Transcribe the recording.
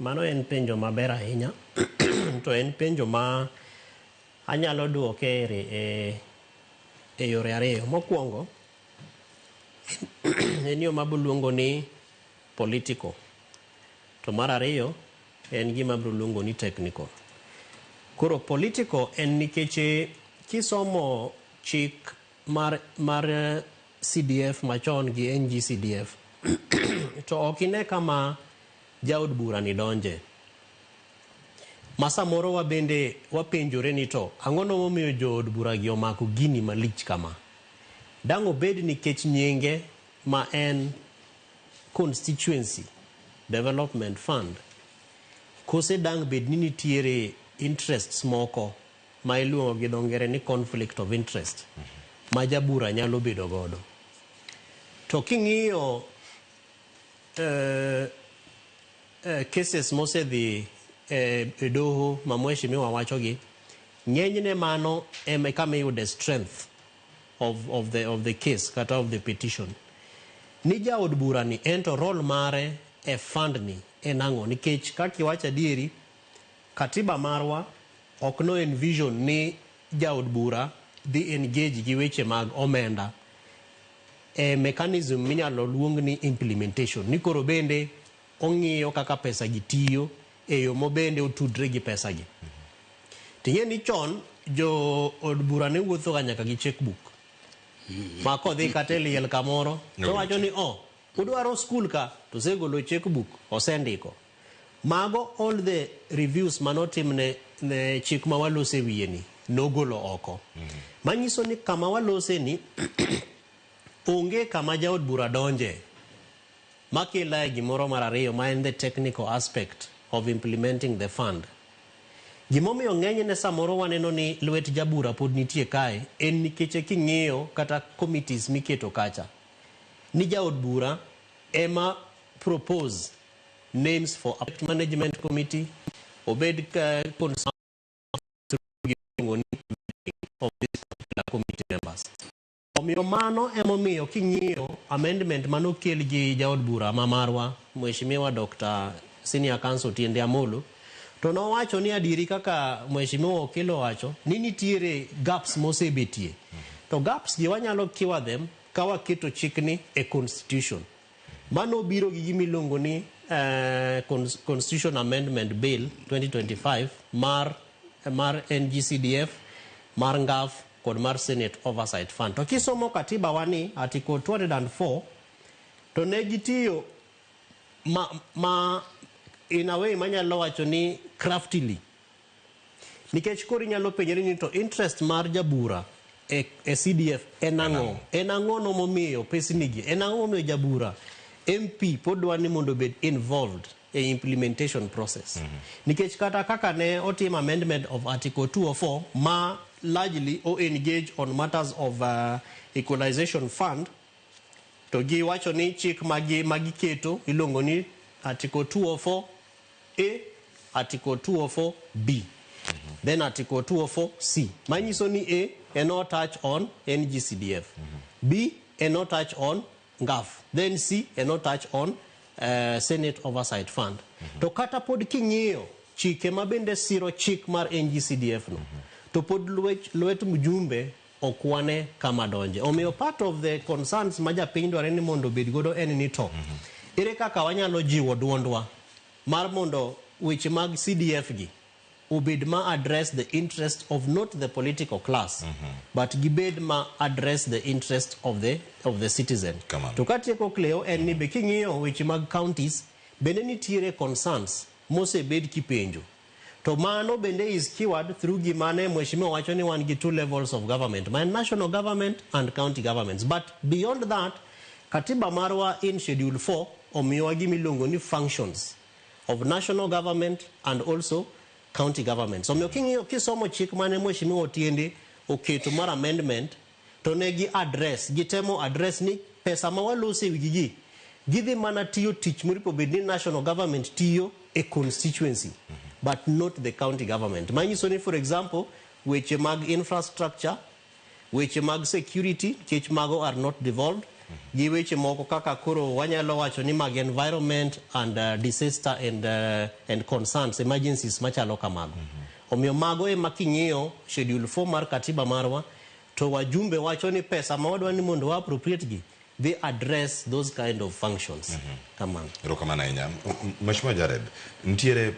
mano en penjo maber ahinya. To en penjo ma anyalo duoke e yore ariyo. Mokwongo, en yo mabuluongo ni political. To mar ariyo, en gima bruluongo ni technical. Koro political en nikech kisomo chik mar CDF machon gi NG-CDF, to ok ine kama jaod bura ni donje. Masa moro wabende wapenjore ni to ang'ono momiyo jood bura gi omako gini malich kama. Dang' obed nikech nyinge ma en Constituency Development Fund, kose dang' bed ni nitiere interests moko ma iluongo gi dho ngere ni conflict of interest ma jabura nyalo bedo godo. To king'iyo cases mosedhi e doho ma mheshimiwa wachogi, ng'enyne mano eme kama iyude strength of the case kata of the petition. Ni jaod bura ni ento role mare e fund ni en ang'o, nikech kaki wacha dieri katiba marwa ok no envision ni jaod bura dhi engage gi weche mag omenda mechanism minyalo luong ni implementation, ni koro bende ong'iyo kaka pesa gi tiyo e yo mobende otudre gi pesa gi. Ting'e ni chon jo od bura ne wuotho ga nyaka gi checkbook. Ma kodhi kata e liel kamoro to wacho ni udwaro skul ka, to segolo checkbook osendiko. Mago all the reviews manotimne ne chik ma walose wiye ni nogolo oko. Manyiso ni kama walose ni onge kama jaod bura donje. Makila e gimoro mar ariyo ma en the technical aspect of implementing the fund. Gimomiyo ng'enyne samoro waneno ni lwet jabura pod nitie kae en nikech king'iyo kata committees miketo kacha, ni jaod bura ema propose names for a management committee, obed of these particular committee members. Omiyo mano emomiyo king'iyo amendment manokel gi jaod bura mamarwa mheshimiwa Dr. Senior Counsel Tiende Amolo, to nowacho ni adiri kaka mheshimiwa okelo wacho ni nitiere gaps mosebetie. To gaps gi wanyalo kiwa them ka waketo chikni e constitution. Mano biro gi gimiluongo ni Constitution Amendment Bill 2025 mar NG-CDF, mar NGAF kod mar Senate Oversight Fund. To kisomo katiba wani article 204, to ne gitiyo in a way manyalo wacho ni craftily. Nikech kori nyalo penjeri ni to interest mar jabura e CDF en ang'o? En ang'o no momiyo pesnigi? En ang'o momiyo jabura MP pod dwani mondo bed involved e implementation process? Nikech kata kaka ne otim amendment of article 204 ma largely engage on matters of equalization fund, to gi wacho ni chik magi keto ilongo ni article 204A, article 204B, then article 204C. Manyiso ni A cannot touch on NG-CDF, B cannot touch on NGAF, then C cannot touch on Senate Oversight Fund. To kata pod king'iyo chike mabende siro chik mar NG-CDF no, to pod lwet mjumbe okwane kama donje. Omiyo part of the concerns ma japiny dware ni mondo bed godo en ni to ere kaka wanyalo jiwo duondwa mar mondo weche mag CDF gi obed ma address the interest of not the political class, but gibed ma address the interest of the citizen. To katieko kleo en ni be king'iyo weche mag counties bende nitiere concerns mose bed kipenjo. To mano bende is keyword through gimane mheshimiwa wacho ni wan gi two levels of government, my national government and county governments. But beyond that, katiba marwa in schedule 4 omiyowa gimiluongo ni functions of national government and also county government. So omiyo king'iyo kisomo chik mane mheshimiwa Otiende oketo mar amendment, to ne gi address, gitemo address ni pesa ma walose wigi gidhi mana tiyo tich moripo bed ni national government tiyo e constituency, but not the county government. Manyiso ni for example, weche mag infrastructure, weche mag security, kech mago are not devolved, gi weche moko kaka koro wanyalo wacho ni mag environment and disaster and concerns, emergencies machalo kamago. Omiyo mago ema king'iyo schedule 4 mar katiba marwa, to wajumbe wacho ni pesa ma wadwa ni mondo wa appropriate gi, they address those kind of functions. Kamano. Erokamano ahinya. Mheshimiwa Jared, nitiere